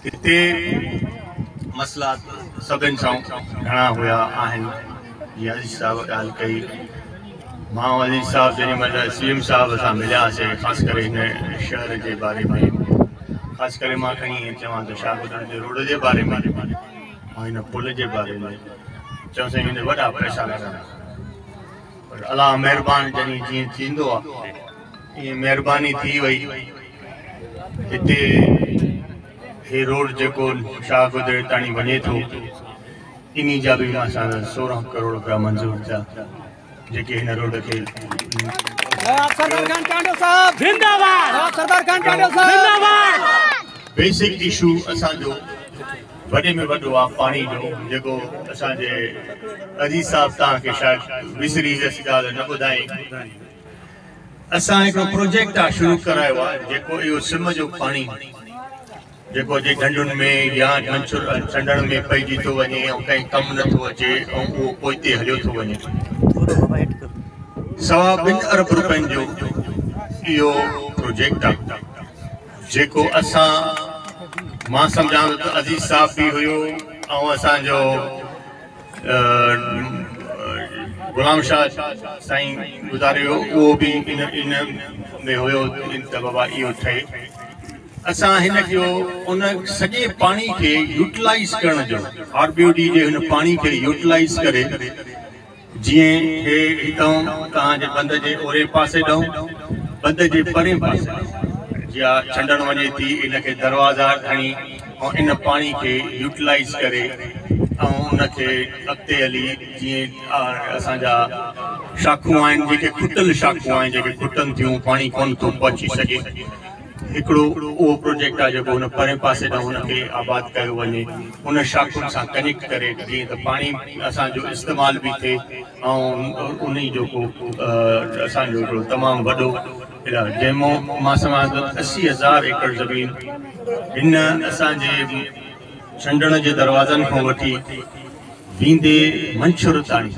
हिते मसला सभिनि सां घणा हुया आहिनि। जीअं अज़ीज़ साहब ॻाल्हि कई, मां अज़ीज़ साहब जेॾी महिल CM साहब सां मिलियासीं, ख़ासि करे हिन शहर जे बारे में, ख़ासि करे मां खणी चवां त शाहगुदड़ जे रोड जे बारे में ऐं हिन पुल जे बारे में चयोसीं हिन वॾा पैसा लॻंदा, पर अलाह महिरबानी जॾहिं जीअं थींदो आहे ईअं महिरबानी थी वई। हिते हे रोड जेको शाहगुदड़ ताणी वञे थो, इन जा बि असां 16 करोड़ रुपया मंज़ूर थिया, जेके हिन रोड खे बेसिक इशू असांजो वॾे में वॾो आहे पाणी जो, जेको असांजे अज़ीज़ साहब तव्हांखे शायदि विसरी वियसि ॻाल्हि न ॿुधाई। असां हिकिड़ो प्रोजेक्ट आहे शुरू करायो आहे, जेको इहो सिम जो पाणी जेको जे ढंढुनि में या मंछुर चंडण में पइजी थो वञे ऐं कंहिं कमु नथो अचे ऐं उहो पोइते हलियो थो वञे। 2.25 अरब रुपयनि जो इहो प्रोजेक्ट आहे, जेको असां मां सम्झां त अज़ीज़ साहब बि हुयो ऐं असांजो गुलाम शाह साईं गुज़ारियो, उहो बि इन में हुयो त बाबा इहो ठहे। असां हिन जो उन सॼे पाणी खे यूटिलाइज़ करण जो, RBOD जे हुन पाणी खे यूटिलाइज़ करे, जीअं हे हितां तव्हांजे बंद जे ओरे पासे ॾऊं, बंद जे परे पासे या छंडण वञे थी, इनखे दरवाज़ा खणी ऐं इन पाणी खे यूटिलाइज़ करे ऐं उनखे अॻिते हली जीअं असांजा शाखूं आहिनि, जेके खुटल शाखूं आहिनि, जेके खुटनि थियूं, पाणी कोन थो पहुची सघे, हिकिड़ो उहो प्रोजेक्ट आहे जेको हुन परे पासे ॾांहुं हुनखे आबाद कयो वञे, उन शाखुनि सां कनेक्ट करे, जीअं त पाणी असांजो इस्तेमालु बि थिए ऐं उन जो को असांजो हिकिड़ो तमामु वॾो इलाजु, जंहिंमां मां सम्झां थो 80,000 एकड़ ज़मीन हिन असांजे छंडण जे दरवाज़नि खां वठी वींदे मंछुर ताईं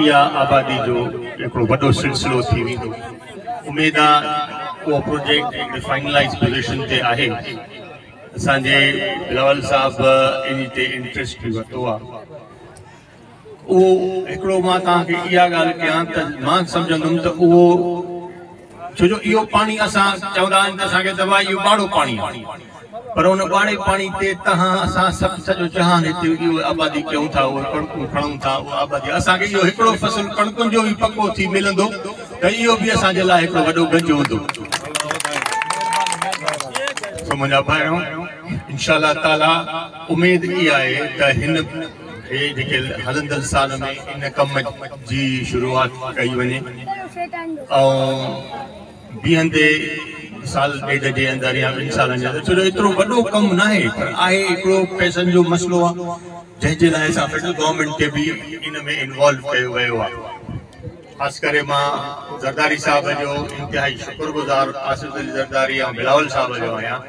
इहा आबादी जो हिकिड़ो वॾो सिलसिलो थी वेंदो। उमेद आहे उहो प्रोजेक्ट फाइनलाइज़ पोज़ीशन ते आहे। असांजे बिलावल साहब इन ते इंट्रस्ट बि वरितो आहे। उहो हिकिड़ो मां तव्हांखे इहा ॻाल्हि कयां त मां सम्झंदुमि त उहो, छो जो इहो पाणी असां चवंदा आहिनि त असांखे दवा इहो ॿाड़ो पाणी आहे, पर उन ॿाड़े पाणी ते असां सभु सॼो जहान हिते इहो आबादी कयूं था, उहो कणकूं खणूं था, उहा आबादी असांखे इहो हिकिड़ो फ़सुलु कणकुनि जो बि पको थी मिलंदो त इहो बि असांजे लाइ हिकिड़ो वॾो गंज हूंदो। मुंहिंजा भाइरो, इंशाअल्लाह ताला उमेद इहा आहे त हिन जेके हलंदड़ साल में इन कम जी शुरूआत कई वञे ऐं बीहंदे साल ॾेढ जे अंदरि या 2 सालनि जे अंदरि, छो जो एतिरो वॾो कमु न आहे, पर आहे हिकिड़ो पैसनि जो मसइलो आहे, जंहिंजे लाइ असां फेडरल गवर्नमेंट खे बि इन में इन्वॉल्व कयो वियो आहे। ख़ासि करे मां ज़रदारी साहब जो इंतिहाई शुक्रगुज़ार आसिफ अली ज़रदारी ऐं बिलावल साहब जो आहियां,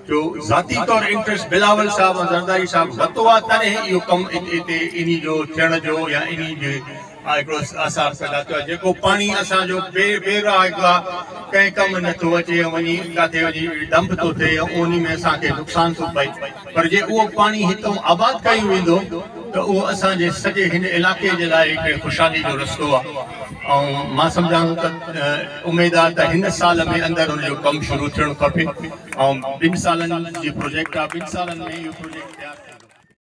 जो ज़ाती तौर इंट्रस्ट बिलावल साहब ऐं ज़रदारी साहब वरितो आहे, तॾहिं इहो कमु हिते इन जो थियण जो या इन जे हिकिड़ो आसार पैदा थियो आहे। जेको पाणी असांजो बेराग आहे, कंहिं कमु नथो अचे, वञी किथे वञी डंप थो थिए ऐं उन में असांखे नुक़सानु थो पए, पर जे उहो पाणी हितां आबाद कयो वेंदो त उहो असांजे सॼे हिन इलाइक़े जे लाइ हिकिड़े ख़ुशहाली जो रस्तो आहे। ऐं मां सम्झां थो त उमेद आहे त हिन साल में अंदरि हुनजो कमु शुरू थियणु खपे ऐं 2 सालनि जी प्रोजेक्ट आहे, 2 सालनि में इहो प्रोजेक्ट तयारु थींदो।